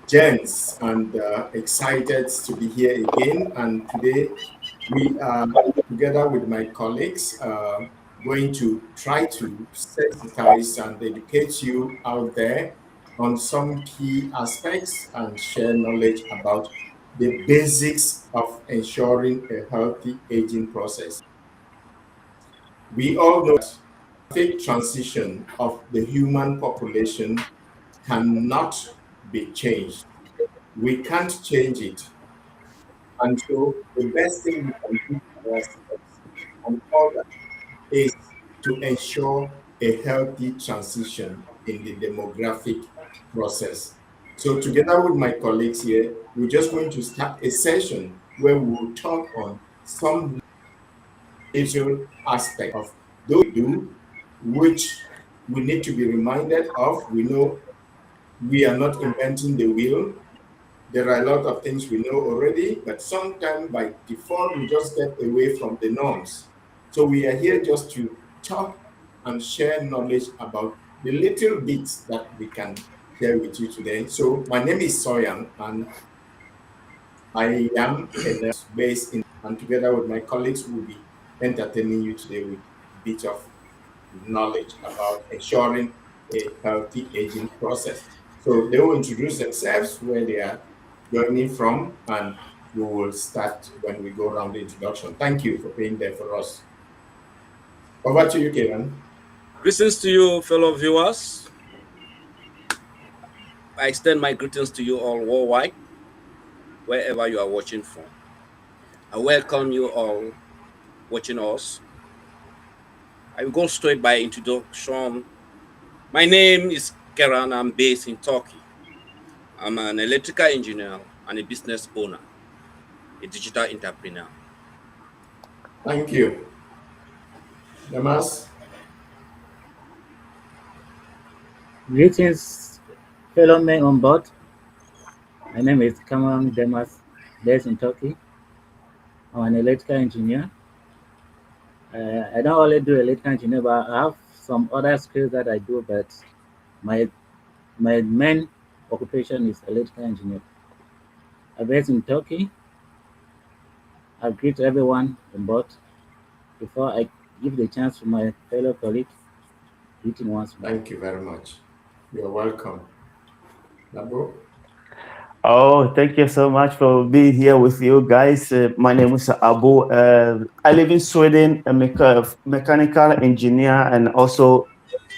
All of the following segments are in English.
gents, and excited to be here again. And today we are together with my colleagues going to try to sensitize and educate you out there on some key aspects and share knowledge about the basics of ensuring a healthy aging process. We all know that the transition of the human population cannot be changed. We can't change it. And so the best thing we can do for ourselves and others is to ensure a healthy transition in the demographic process. So together with my colleagues here, we're just going to start a session where we will talk on some little aspect of those we do, which we need to be reminded of. We know we are not inventing the wheel. There are a lot of things we know already, but sometimes by default, we just get away from the norms. So we are here just to talk and share knowledge about the little bits that we can share with you today. So my name is Soyan, and I am a nurse based in, and together with my colleagues, we'll be entertaining you today with a bit of knowledge about ensuring a healthy aging process. So they will introduce themselves, where they are joining from, and we will start when we go around the introduction. Thank you for being there for us. Over to you, Kevin. Greetings to you, fellow viewers. I extend my greetings to you all worldwide, wherever you are watching from. I welcome you all watching us. I will go straight by introduction. My name is Keran. I'm based in Turkey. I'm an electrical engineer and a business owner, a digital entrepreneur. Thank you. Damas? Greetings, fellow men on board. My name is Kamran Demas, based in Turkey. I'm an electrical engineer. I don't only do electrical engineer, but I have some other skills that I do. But my my main occupation is electrical engineer. I'm based in Turkey. I greet everyone on board. Before I give the chance to my fellow colleagues, greeting once more. Thank you very much. You're welcome. Nabo? Oh, thank you so much for being here with you guys. My name is Abu. I live in Sweden, a mechanical engineer, and also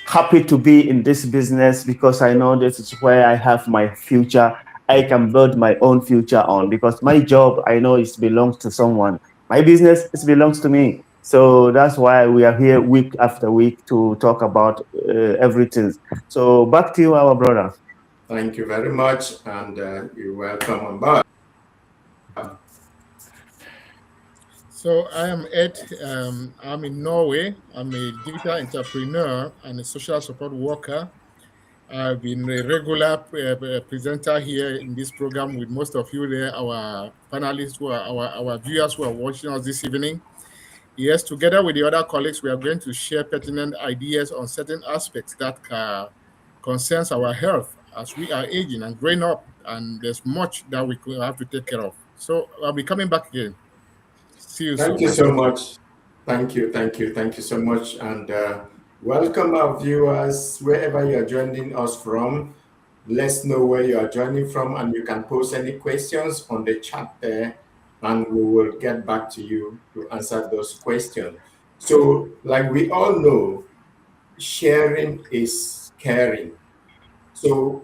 happy to be in this business because I know this is where I have my future. I can build my own future on because my job, I know it belongs to someone. My business, it belongs to me. So that's why we are here week after week to talk about everything. So back to you, our brother. Thank you very much, and you're welcome on board. So I am Ed. I'm in Norway. I'm a digital entrepreneur and a social support worker. I've been a regular presenter here in this program with most of you there, our panelists, who are our viewers who are watching us this evening. Yes, together with the other colleagues, we are going to share pertinent ideas on certain aspects that concerns our health as we are aging and growing up, and there's much that we could have to take care of. So I'll be coming back again. See you Thank soon. you so much. Thank you so much. And welcome our viewers, wherever you are joining us from. Let's know where you are joining from, and you can post any questions on the chat there, and we will get back to you to answer those questions. So, like we all know, sharing is caring. So,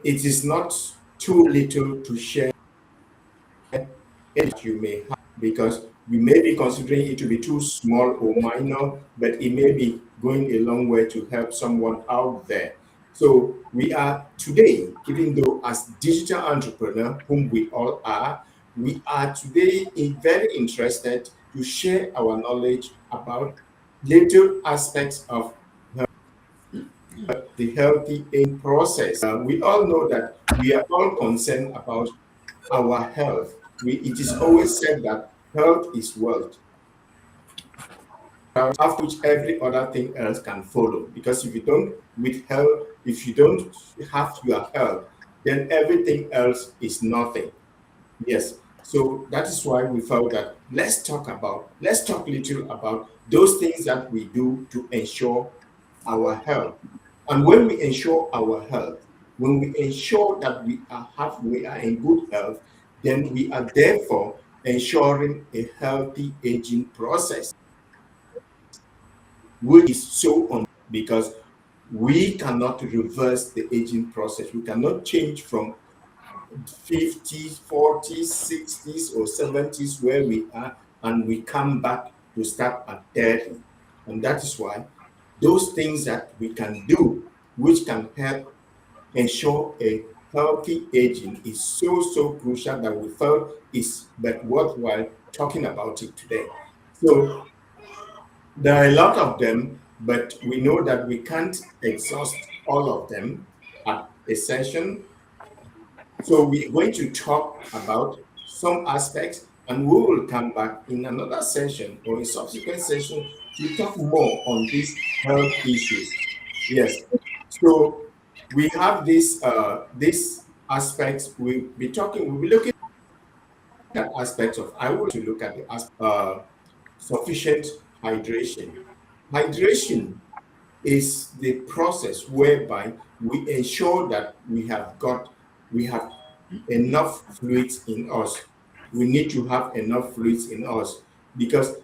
it is not too little to share that you may have, because you may be considering it to be too small or minor, but it may be going a long way to help someone out there. So we are today, even though as digital entrepreneur, whom we all are, we are today very interested to share our knowledge about little aspects of the healthy aging process. We all know that we are all concerned about our health. It is always said that health is wealth, after which every other thing else can follow. Because if you don't with health, if you don't have your health, then everything else is nothing. Yes. So that is why we felt that let's talk little about those things that we do to ensure our health. And when we ensure our health, when we ensure that we are in good health, then we are therefore ensuring a healthy aging process, which is so because we cannot reverse the aging process. We cannot change from 50s, 40s, 60s, or 70s where we are, and we come back to start at 30. And that is why those things that we can do, which can help ensure a healthy aging, is so crucial that we felt is but worthwhile talking about it today. So there are a lot of them, but we know that we can't exhaust all of them at a session. So we're going to talk about some aspects, and we will come back in another session or a subsequent session to talk more on these health issues. Yes. So we have these aspects. We'll be looking at aspects of. I want to look at sufficient hydration. Hydration is the process whereby we ensure that we have enough fluids in us. We need to have enough fluids in us because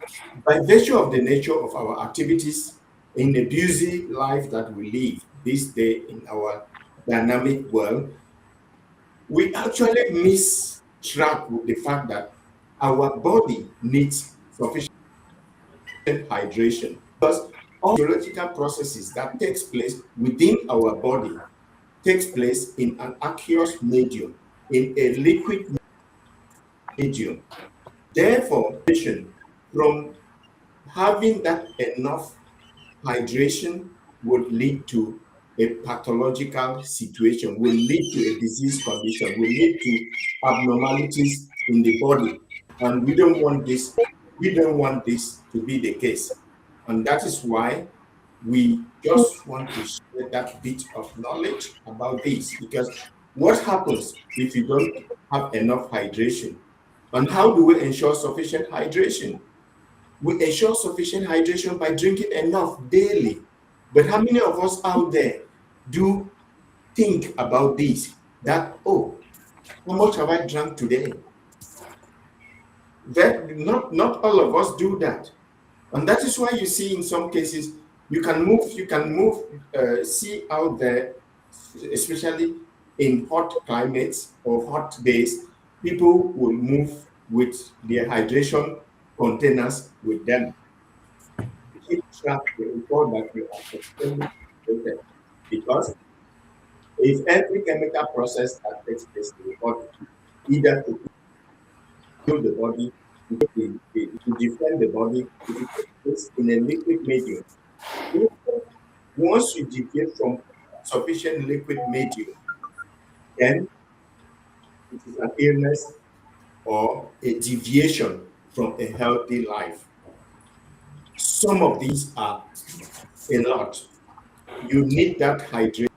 by virtue of the nature of our activities in the busy life that we live this day in our dynamic world, we actually miss track with the fact that our body needs sufficient hydration because all physiological processes that takes place within our body takes place in an aqueous medium, in a liquid medium. Therefore, from having that enough hydration would lead to a pathological situation, will lead to a disease condition, will lead to abnormalities in the body. And we don't want this, to be the case. And that is why we just want to share that bit of knowledge about this, because what happens if you don't have enough hydration? And how do we ensure sufficient hydration? We ensure sufficient hydration by drinking enough daily. But how many of us out there do think about this? That, oh, how much have I drank today? That not all of us do that. And that is why you see in some cases you can see out there, especially in hot climates or hot days, people will move with their hydration containers with them. Keep track to ensure that we are sustainably hydrated. Because if every chemical process that takes place in the body, either to heal the body, to defend the body, if it takes place in a liquid medium, once you deviate from sufficient liquid medium, then it is an illness or a deviation from a healthy life. Some of these are a lot. You need that hydration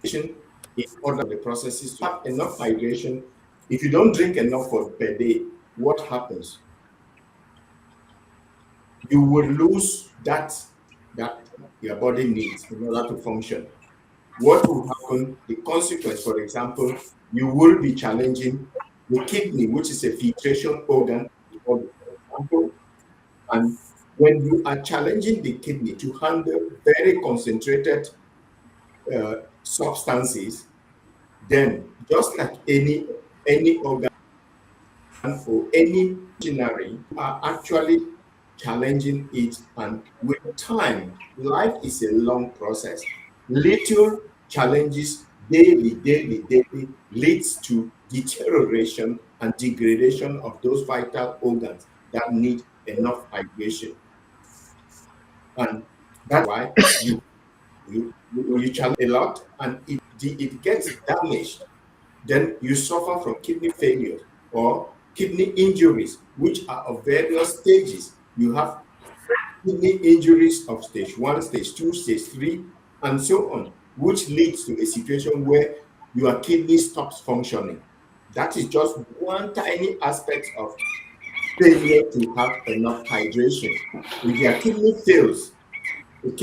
in order for the processes to have enough hydration. If you don't drink enough per day, what happens? You will lose that your body needs in order to function. What will happen? The consequence, for example, you will be challenging the kidney, which is a filtration organ, for example. And when you are challenging the kidney to handle very concentrated substances, then just like any organ or any machinery, are actually challenging it. And with time, life is a long process. Little challenges daily leads to deterioration and degradation of those vital organs that need enough hydration. And that's why you challenge a lot, and it gets damaged, then you suffer from kidney failure or kidney injuries, which are of various stages. You have kidney injuries of stage 1, stage 2, stage 3, and so on, which leads to a situation where your kidney stops functioning. That is just one tiny aspect of failure to have enough hydration. If your kidney fails, your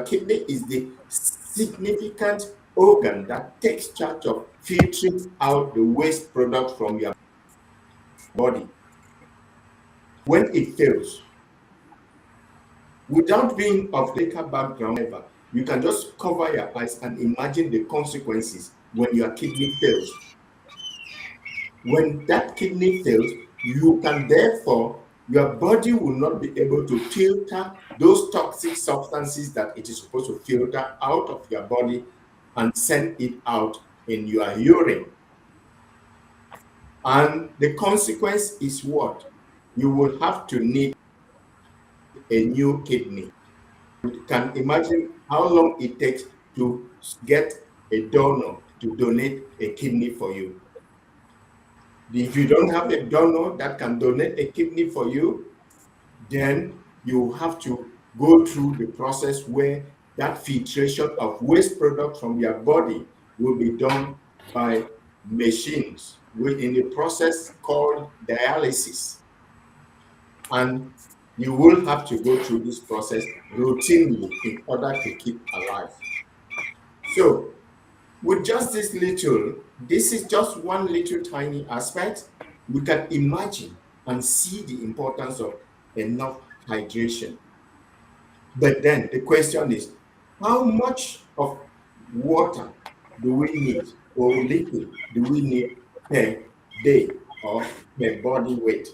kidney is the significant organ that takes charge of filtering out the waste product from your body. When it fails, without being of the background ever, you can just cover your eyes and imagine the consequences when your kidney fails. When that kidney fails, you can therefore, your body will not be able to filter those toxic substances that it is supposed to filter out of your body and send it out in your urine. And the consequence is what? You will have to need a new kidney. You can imagine how long it takes to get a donor to donate a kidney for you. If you don't have a donor that can donate a kidney for you, then you have to go through the process where that filtration of waste product from your body will be done by machines in a process called dialysis. And you will have to go through this process routinely in order to keep alive. So with just this is just one little tiny aspect. We can imagine and see the importance of enough hydration. But then the question is, how much of water do we need or liquid do we need per day or per body weight?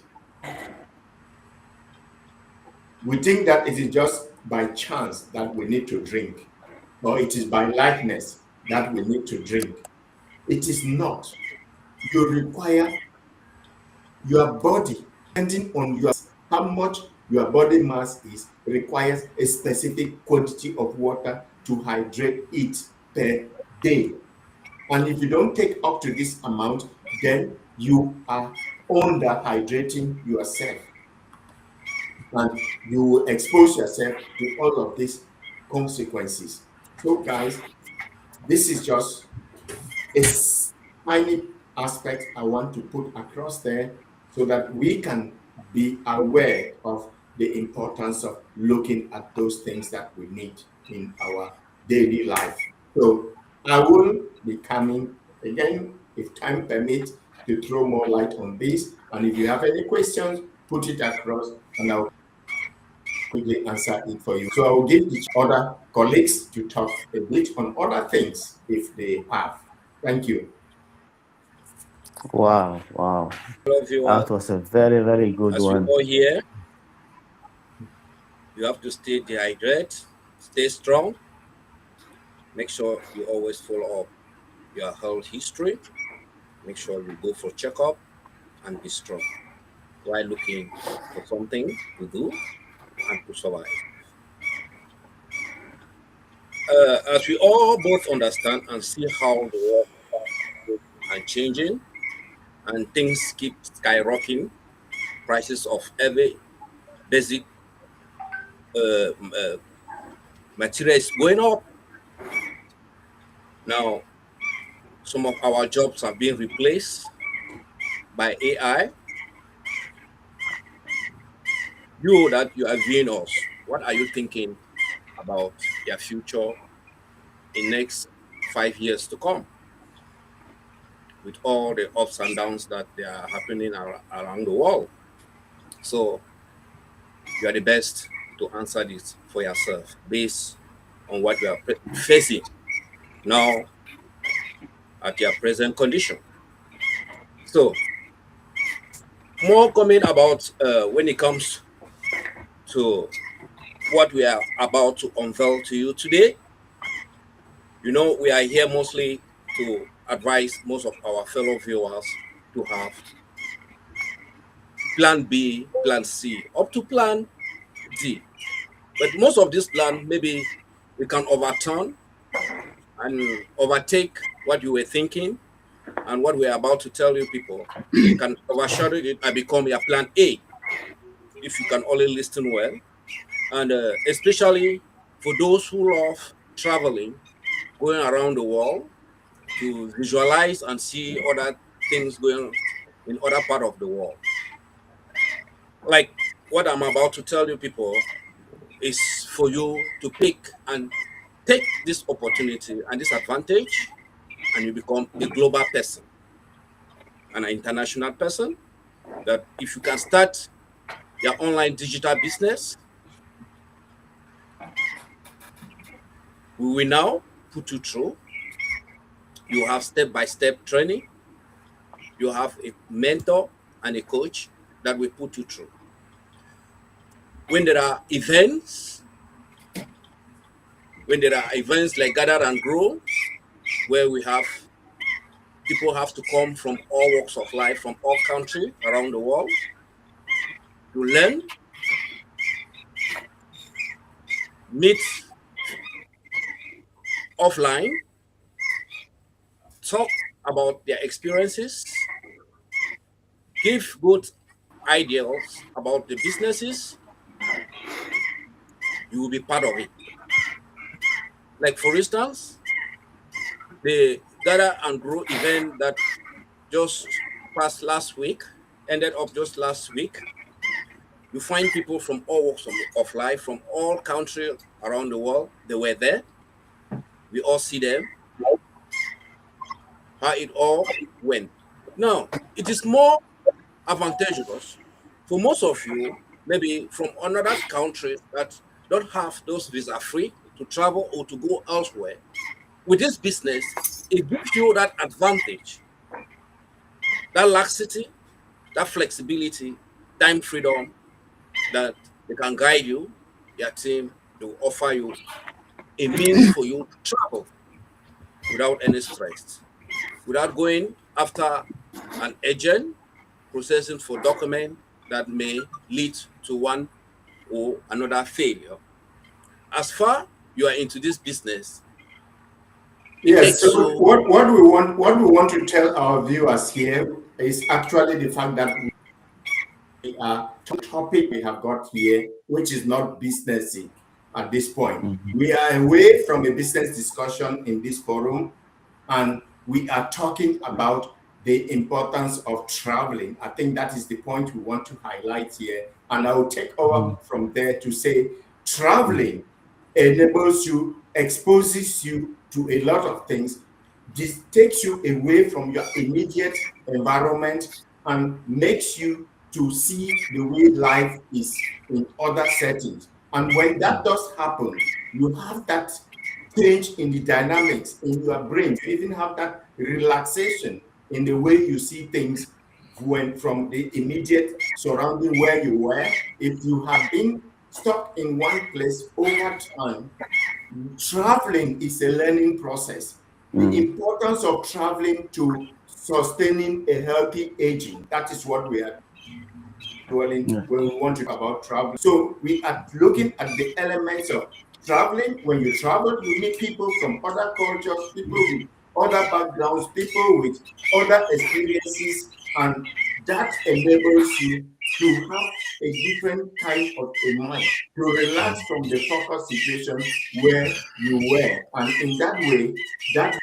We think that it is just by chance that we need to drink, or it is by likeness that we need to drink. It is not. You require your body, depending on how much your body mass is, requires a specific quantity of water to hydrate it per day. And if you don't take up to this amount, then you are under-hydrating yourself. And you will expose yourself to all of these consequences. So guys, this is just a tiny aspect I want to put across there so that we can be aware of the importance of looking at those things that we need in our daily life. So I will be coming again, if time permits, to throw more light on this. And if you have any questions, put it across and I'll quickly answer it for you. So I will give each other colleagues to talk a bit on other things if they have. Thank you. Wow, wow. Hello, viewers. That was a very, very good As you one. all hear, you have to stay dehydrated, stay strong. Make sure you always follow up your health history. Make sure you go for checkup and be strong while looking for something to do and to survive. As we all both understand and see how the world and changing and things keep skyrocketing, prices of every basic material is going up. Now, some of our jobs are being replaced by AI. You that you are viewing us, what are you thinking about your future in next 5 years to come? With all the ups and downs that they are happening around the world. So you are the best to answer this for yourself based on what you are facing now at your present condition. So more comment about when it comes to what we are about to unveil to you today. You know, we are here mostly to advise most of our fellow viewers to have plan B, plan C, up to plan D. But most of this plan, maybe we can overturn and overtake what you were thinking and what we're about to tell you people. You can overshadow it and become your plan A if you can only listen well. And especially for those who love traveling, going around the world, to visualize and see other things going on in other part of the world. Like what I'm about to tell you people is for you to pick and take this opportunity and this advantage, and you become a global person and an international person. That if you can start your online digital business, we will now put you through. You have step-by-step training. You have a mentor and a coach that will put you through. When there are events, like Gather and Grow, where we have people have to come from all walks of life, from all countries around the world to learn, meet offline, talk about their experiences, give good ideas about the businesses, you will be part of it. Like for instance, the Gather and Grow event that just passed last week, ended up just last week. You find people from all walks of life, from all countries around the world. They were there. We all see them, how it all went. Now, it is more advantageous for most of you, maybe from another country that don't have those visa free to travel or to go elsewhere. With this business, it gives you that advantage, that laxity, that flexibility, time freedom, that they can guide you, your team, they will offer you a means for you to travel without any stress, without going after an agent processing for document that may lead to one or another failure. As far you are into this business, it Yes, takes so you. what we want to tell our viewers here is actually the fact that we are topic we have got here, which is not businessy at this point. We are away from a business discussion in this forum, and we are talking about the importance of traveling. I think that is the point we want to highlight here. And I will take over from there to say traveling enables you, exposes you to a lot of things. This takes you away from your immediate environment and makes you to see the way life is in other settings. And when that does happen, you have that change in the dynamics in your brain. You even have that relaxation in the way you see things when from the immediate surrounding where you were. If you have been stuck in one place over time, traveling is a learning process. The importance of traveling to sustaining a healthy aging, that is what we are dwelling when we want to talk about traveling. So we are looking at the elements of traveling. When you travel, you meet people from other cultures, people with other backgrounds, people with other experiences, and that enables you to have a different kind of a mind, to relax from the focus situation where you were. And in that way, that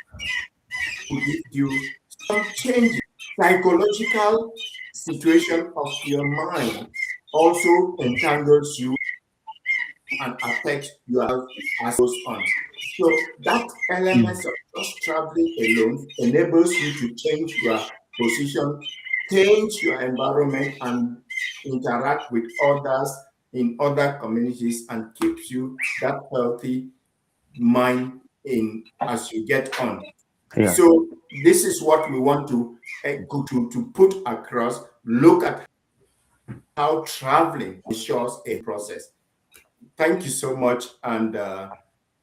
will give you some changes. Psychological situation of your mind also entangles you and affects your health as goes on. So that element of just traveling alone enables you to change your position, change your environment, and interact with others in other communities, and keeps you that healthy mind in as you get on. Yeah. So this is what we want to to put across. Look at how traveling ensures a process. Thank you so much, and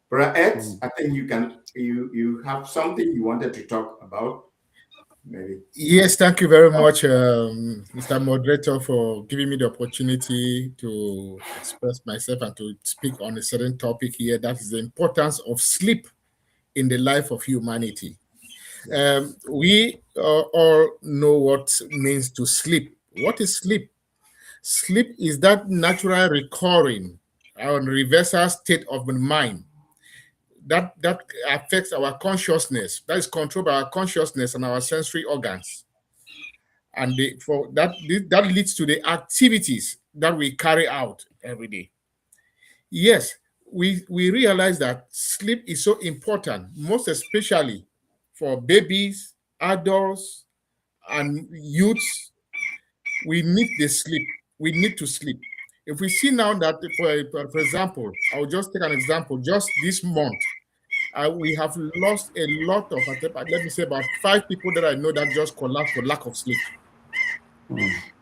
Brother Ed, I think you have something you wanted to talk about, maybe. Yes, thank you very much, Mr. Moderator, for giving me the opportunity to express myself and to speak on a certain topic here. That is the importance of sleep in the life of humanity. We all know what means to sleep. What is sleep? Sleep is that natural recurring and reversal state of the mind that affects our consciousness. That is controlled by our consciousness and our sensory organs. And for that leads to the activities that we carry out every day. Yes, we realize that sleep is so important, most especially for babies, adults, and youths. We need the sleep. We need to sleep. If we see now that, for example, I'll just take an example. Just this month, we have lost a lot of, let me say, about 5 people that I know that just collapsed for lack of sleep.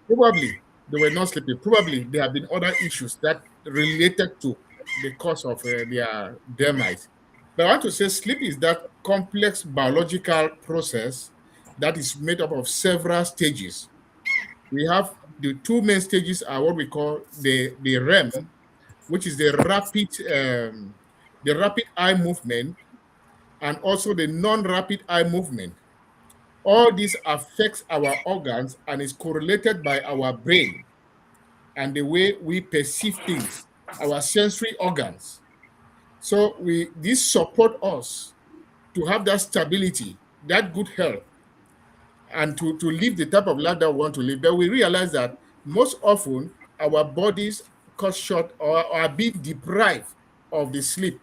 Probably they were not sleeping. Probably there have been other issues that related to the cause of their demise. But I want to say sleep is that complex biological process that is made up of several stages. We have the two main stages are what we call the REM, which is the rapid eye movement, and also the non-rapid eye movement. All this affects our organs and is correlated by our brain and the way we perceive things, our sensory organs. So this support us to have that stability, that good health, and to live the type of life that we want to live. But we realize that most often our bodies cut short or are being deprived of the sleep.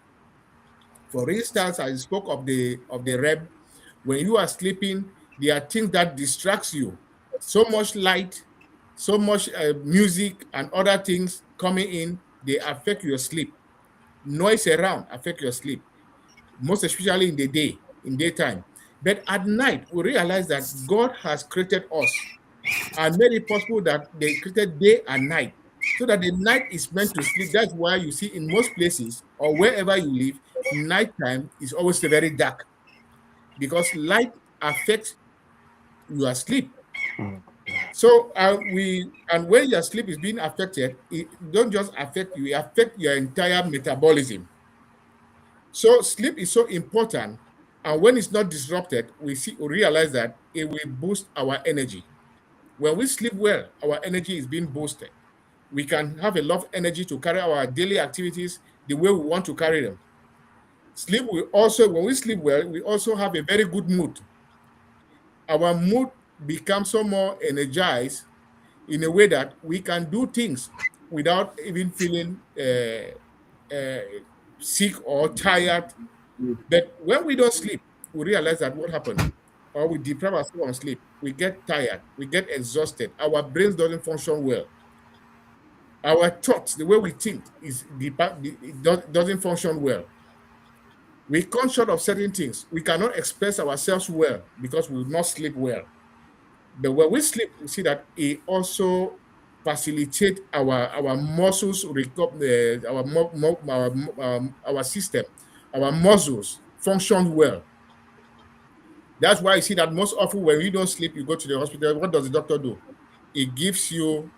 For instance, I spoke of the REM. When you are sleeping, there are things that distracts you. So much light, so much music and other things coming in, they affect your sleep. Noise around affect your sleep, most especially in the day, in daytime. But at night, we realize that God has created us and made it possible that they created day and night, so that the night is meant to sleep. That's why you see in most places or wherever you live, nighttime is always very dark, because light affects your sleep. So when your sleep is being affected, it don't just affect you, it affects your entire metabolism. So sleep is so important, and when it's not disrupted, we realize that it will boost our energy. When we sleep well, our energy is being boosted. We can have a lot of energy to carry our daily activities the way we want to carry them. When we sleep well, we also have a very good mood. Our mood becomes so more energized in a way that we can do things without even feeling uh, sick or tired. But when we don't sleep, we realize that what happened, or we deprive ourselves of sleep, we get tired, we get exhausted, our brains doesn't function well. Our thoughts, the way we think, doesn't function well. We come short of certain things. We cannot express ourselves well because we will not sleep well. But when we sleep, we see that it also facilitates our muscles our system, our muscles function well. That's why you see that most often when you don't sleep, you go to the hospital. What does the doctor do? It gives you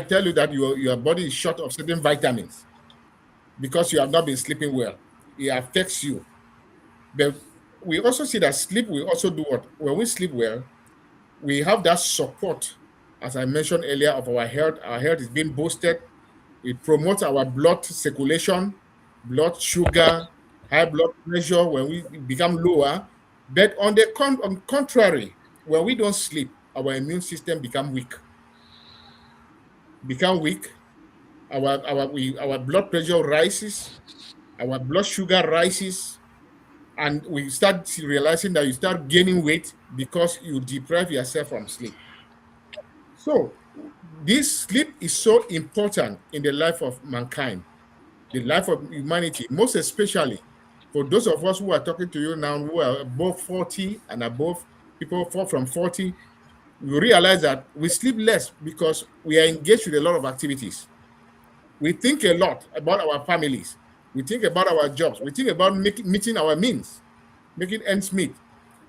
tell you that your body is short of certain vitamins because you have not been sleeping well. It affects you. But we also see that sleep will also do what? When we sleep well, we have that support, as I mentioned earlier, of our health. Our health is being boosted. It promotes our blood circulation, blood sugar, high blood pressure when we become lower. But on the contrary, when we don't sleep, our immune system become weak. Our blood pressure rises, our blood sugar rises, and we start realizing that you start gaining weight because you deprive yourself from sleep. So this sleep is so important in the life of mankind, the life of humanity, most especially for those of us who are talking to you now who are above 40 and above, people from 40. We realize that we sleep less because we are engaged with a lot of activities. We think a lot about our families. We think about our jobs. We think about meeting our means, making ends meet.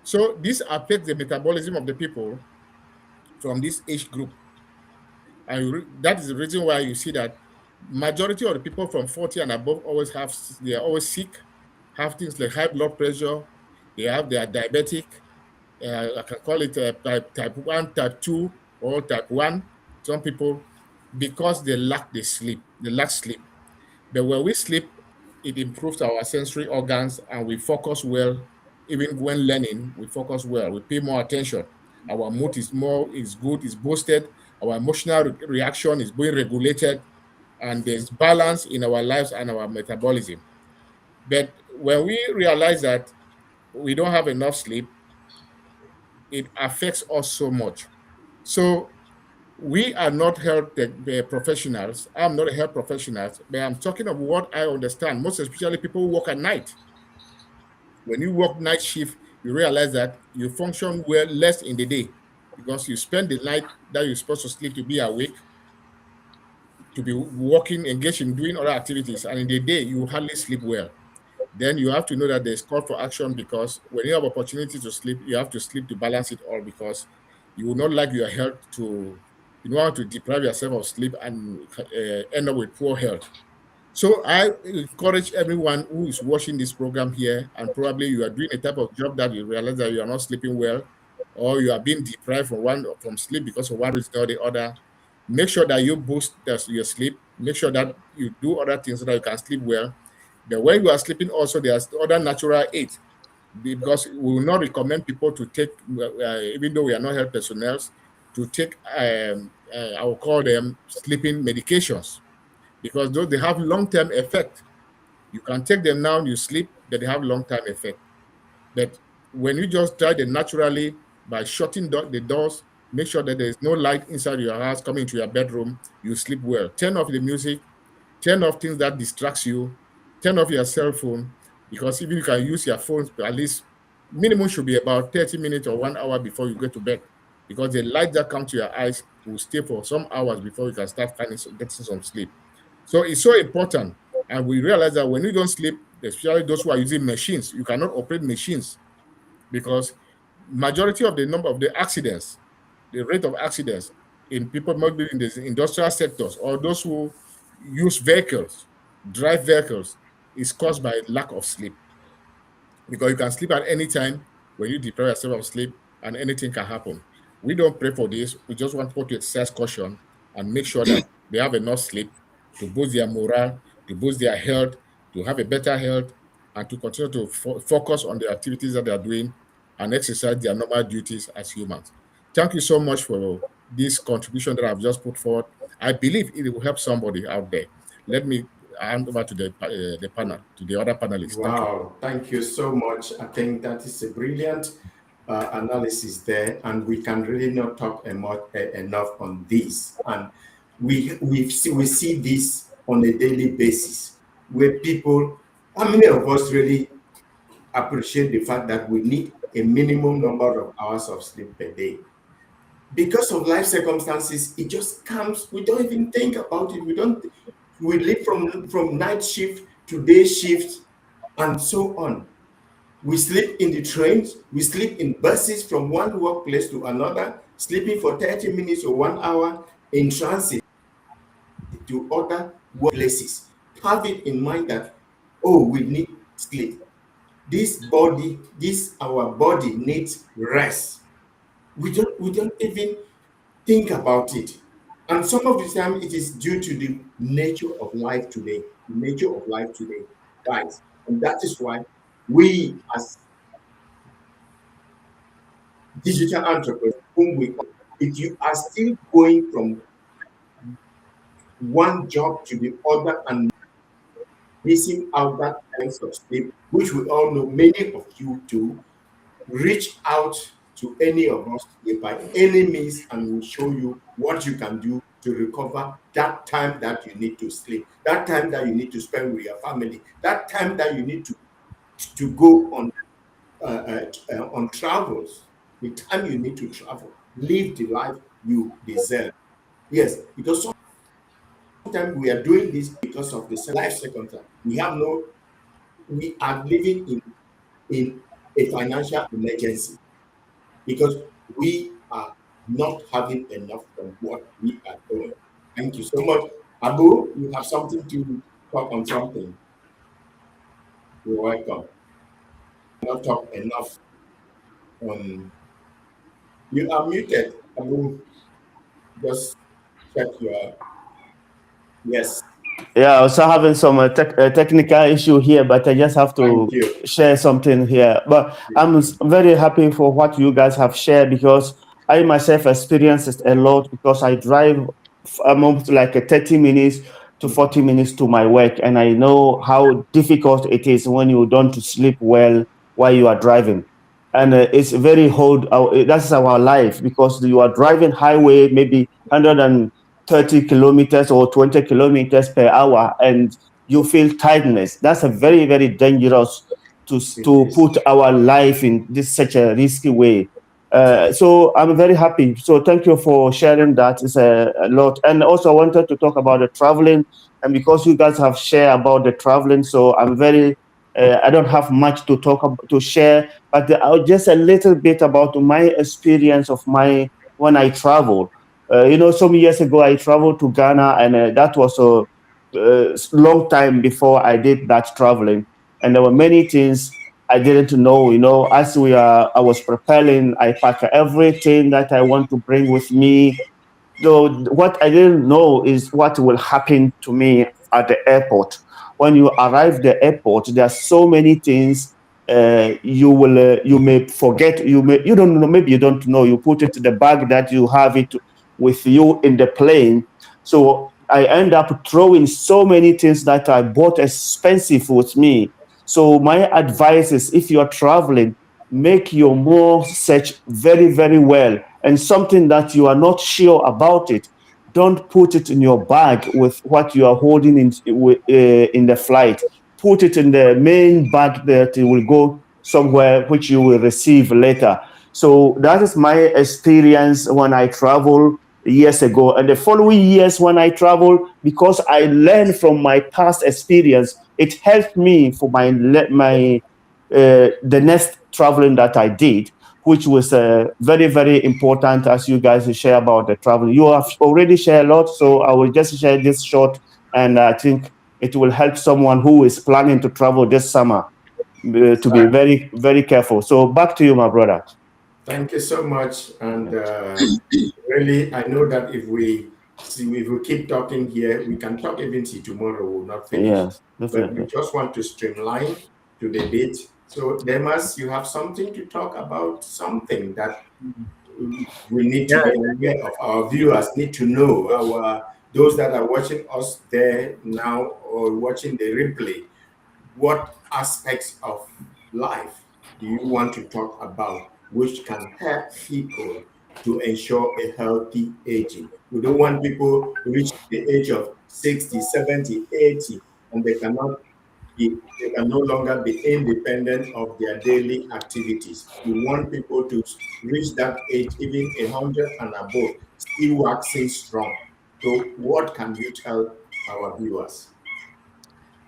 So this affects the metabolism of the people from this age group. And that is the reason why you see that majority of the people from 40 and above they are always sick, have things like high blood pressure, they are diabetic, I can call it type 1, type 2, or type 1, some people, because they lack sleep. But when we sleep, it improves our sensory organs, and we focus well. Even when learning, we focus well. We pay more attention. Our mood is good, is boosted. Our emotional reaction is being regulated, and there's balance in our lives and our metabolism. But when we realize that we don't have enough sleep, it affects us so much. So we are not health professionals. I'm not a health professional, but I'm talking of what I understand. Most especially people who work at night. When you work night shift, you realize that you function well less in the day because you spend the night that you're supposed to sleep to be awake, to be working, engaged in doing other activities, and in the day you hardly sleep well. Then you have to know that there's call for action, because when you have opportunity to sleep, you have to sleep to balance it all, because you will not like your health to, you don't want to deprive yourself of sleep and end up with poor health. So I encourage everyone who is watching this program here, and probably you are doing a type of job that you realize that you are not sleeping well, or you are being deprived from sleep because of one reason or the other. Make sure that you boost your sleep. Make sure that you do other things so that you can sleep well. But when you are sleeping, also there's other natural aids, because we will not recommend people to take, even though we are not health personnel, to take I will call them sleeping medications, because those they have long-term effect. You can take them now, you sleep, but they have long-term effect. But when you just try them naturally by shutting the doors, make sure that there is no light inside your house coming into your bedroom, you sleep well. Turn off the music, turn off things that distracts you, turn off your cell phone, because even you can use your phones, at least minimum should be about 30 minutes or 1 hour before you go to bed, because the light that comes to your eyes will stay for some hours before you can start getting some sleep. So it's so important. And we realize that when you don't sleep, especially those who are using machines, you cannot operate machines, because majority of the number of the accidents, the rate of accidents in people maybe in the industrial sectors, or those who use vehicles, drive vehicles, is caused by lack of sleep, because you can sleep at any time. When you deprive yourself of sleep, and anything can happen. We don't pray for this. We just want people to exercise caution and make sure that they have enough sleep to boost their morale, to boost their health, to have a better health, and to continue to focus on the activities that they are doing and exercise their normal duties as humans. Thank you so much for this contribution that I've just put forward. I believe it will help somebody out there. Let me hand over to the panel, to the other panelists. Thank you. Wow, thank you so much. I think that is a brilliant analysis there, and we can really not talk enough on this. And we see this on a daily basis, where people, how many of us really appreciate the fact that we need a minimum number of hours of sleep per day? Because of life circumstances, it just comes. We don't even think about it. We live from night shift to day shift and so on. We sleep in the trains, we sleep in buses from one workplace to another, sleeping for 30 minutes or 1 hour in transit to other workplaces. Have it in mind that, oh, we need sleep. Our body needs rest. We don't even think about it. And some of the time it is due to the nature of life today. The nature of life today, guys. And that is why we as digital entrepreneurs, whom we are, if you are still going from one job to the other and missing out that kinds of sleep, which we all know many of you do, reach out to any of us by any means, and we'll show you what you can do to recover that time that you need to sleep, that time that you need to spend with your family, that time that you need to go on travels, the time you need to travel, live the life you deserve. Yes, because sometimes we are doing this because of the life circumstance. We are living in a financial emergency because we are not having enough from what we are doing. Thank you so much. Abu, you have something to talk on something. You're welcome. Not talk enough on. You are muted. Abu, just check your. Yes. Yeah, I was having some technical issue here, but I just have Thank to you. share something here. But I'm Yeah. very happy for what you guys have shared because I myself experienced it a lot because I drive almost like a 30 minutes to Mm. 40 minutes to my work, and I know how difficult it is when you don't sleep well while you are driving. And it's very hard. That's our life because you are driving highway maybe 130 kilometers or 20 kilometers per hour, and you feel tiredness. That's a very, very dangerous It to is. put our life in this such a risky way. So I'm very happy. So thank you for sharing that. It's a lot. And also I wanted to talk about the traveling, and because you guys have shared about the traveling, so I'm very I don't have much to talk about, to share, but just a little bit about my experience of my when I travel. Some years ago I traveled to Ghana, and that was a long time before I did that traveling, and there were many things I didn't know. I was preparing, I packed everything that I want to bring with me. So what I didn't know is what will happen to me at the airport. When you arrive the airport, there are so many things you may forget. You don't know. Maybe you don't know. You put it in the bag that you have it with you in the plane. So I end up throwing so many things that I bought expensive with me. So my advice is, if you are traveling, make your more search very, very well, and something that you are not sure about it, don't put it in your bag with what you are holding in the flight. Put it in the main bag that it will go somewhere which you will receive later. So that is my experience when I travel years ago. And the following years when I travel, because I learned from my past experience, it helped me for the next traveling that I did, which was very, very important, as you guys share about the travel. You have already shared a lot, so I will just share this short, and I think it will help someone who is planning to travel this summer to be very, very careful. So back to you, my brother. Thank you so much. And really, I know that if we keep talking here, we can talk even till tomorrow. We'll not finish. Yes, But we definitely. just want to streamline to the bit. So, Demas, you have something to talk about, something that we need to Yeah, be aware of. Our viewers need to know. Our those that are watching us there now or watching the replay, what aspects of life do you want to talk about which can help people to ensure a healthy aging? We don't want people reach the age of 60, 70, 80, and they can no longer be independent of their daily activities. We want people to reach that age, even 100 and above, still waxing strong. So, what can you tell our viewers?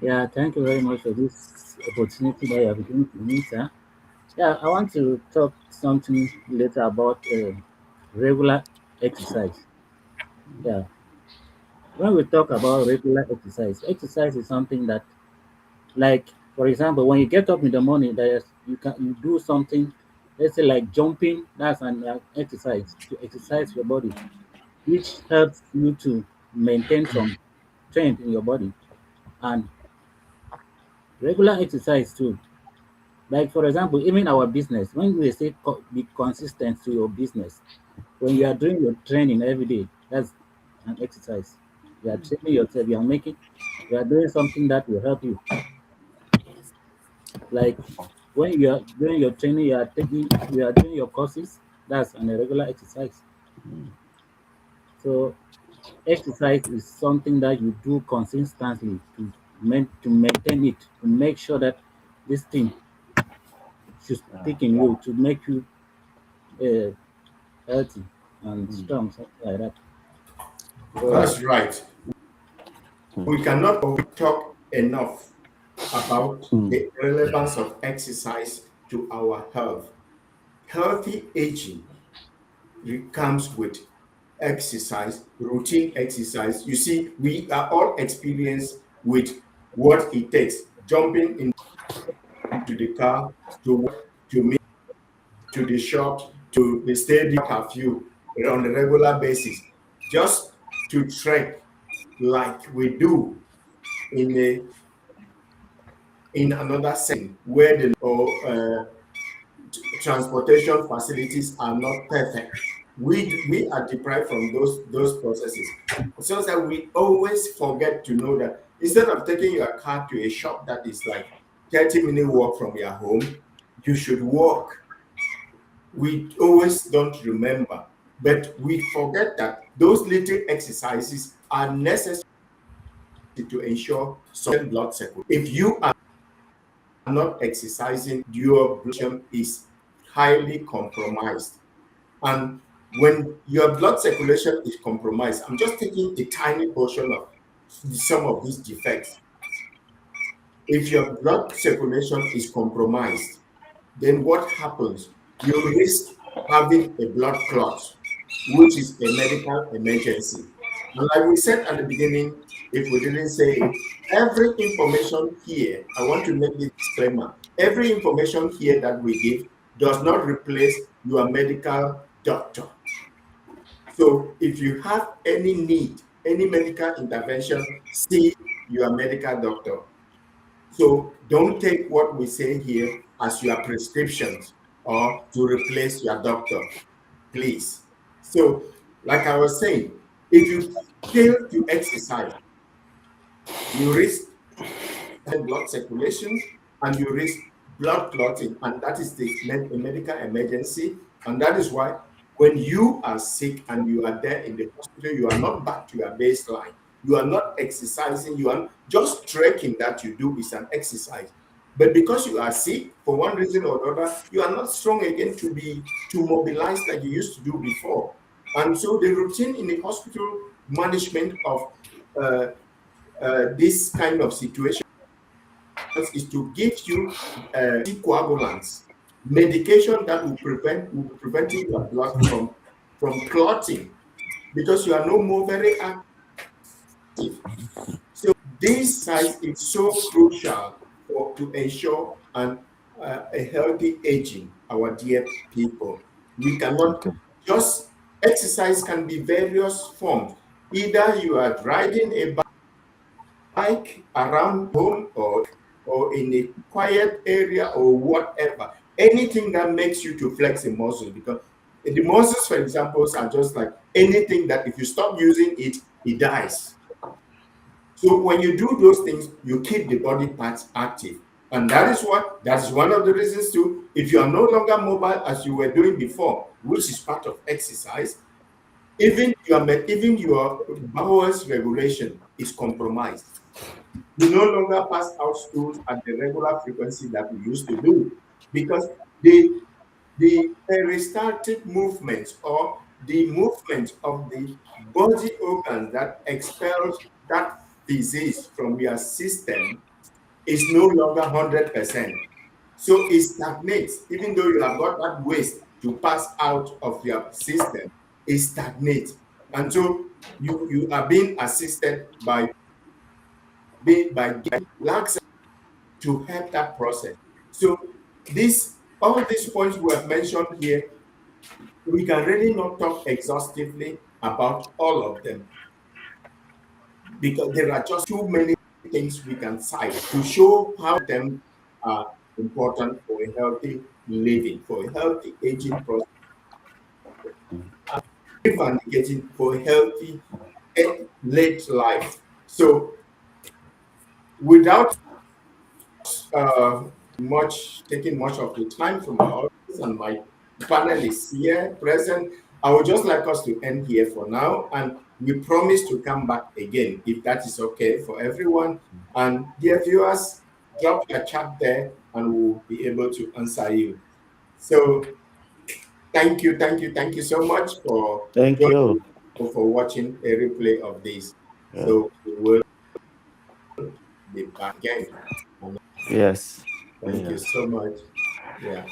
yeah. Thank you very much for this opportunity that you have given to me, sir. Yeah, I want to talk something later about regular exercise. Yeah, when we talk about regular exercise, exercise is something that, like, for example, when you get up in the morning, you do something, let's say like jumping. That's an exercise to exercise your body, which helps you to maintain some strength in your body. And regular exercise too. Like for example, even our business, when we say be consistent to your business, when you are doing your training every day, that's an exercise. You are training yourself, you are doing something that will help you. Like when you are doing your training, you are doing your courses, that's an irregular exercise. So exercise is something that you do consistently to maintain it, to make sure that this thing should stick in you, to make you uh, healthy and strong, something like that. So That's right. We cannot talk enough about Mm. the relevance of exercise to our health. Healthy aging comes with exercise, routine exercise. You see, we are all experienced with what it takes jumping into the car to work, to meet, to the shop, to the stadium, curfew on a regular basis, just to trek like we do. in a in another setting where the transportation facilities are not perfect. We are deprived from those processes. So that we always forget to know that instead of taking your car to a shop that is like 30-minute walk from your home, you should walk. We always don't remember, but we forget that those little exercises are necessary to ensure some blood circulation. If you are not exercising, your blood pressure is highly compromised. And when your blood circulation is compromised, I'm just taking a tiny portion of some of these defects. If your blood circulation is compromised, then what happens? You risk having a blood clot, which is a medical emergency. And like we said at the beginning, if we didn't say it, every information here, I want to make this disclaimer, every information here that we give does not replace your medical doctor. So if you have any need, any medical intervention, see your medical doctor. So don't take what we say here as your prescriptions or to replace your doctor, please. So, like I was saying, if you fail to exercise, you risk blood circulation and you risk blood clotting, and that is a medical emergency. And that is why when you are sick and you are there in the hospital, you are not back to your baseline. You are not exercising. You are just trekking that you do is an exercise. But because you are sick for one reason or another, you are not strong again to mobilize like you used to do before. And so the routine in the hospital management of uh, this kind of situation is to give you anticoagulants, medication that will be preventing your blood from clotting because you are no more very active. So this size is so crucial to ensure a healthy aging, our dear people. We cannot just exercise can be various forms. Either you are riding a bike around home or in a quiet area or whatever. Anything that makes you to flex a muscle, because the muscles, for example, are just like anything that if you stop using it, it dies. So when you do those things, you keep the body parts active. And that's one of the reasons too. If you are no longer mobile as you were doing before, which is part of exercise, even your bowels regulation is compromised. You no longer pass out stools at the regular frequency that we used to do because the peristaltic movements or the movement of the body organs that expels that disease from your system is no longer 100%. So it stagnates, even though you have got that waste to pass out of your system, it stagnates. And so you are being assisted by laxatives to help that process. So all these points we have mentioned here, we can really not talk exhaustively about all of them because there are just too many things we can cite to show how them are important for a healthy living, for a healthy aging process, and getting for a healthy late life. So without taking much of the time from our audience and my panelists here present, I would just like us to end here for now, and we promise to come back again if that is okay for everyone. And dear viewers, drop your chat there, and we'll be able to answer you. So thank you so much for Thank you. for watching a replay of this. Yeah. So we will be back again. Yes. Thank Yeah. you so much. Yeah.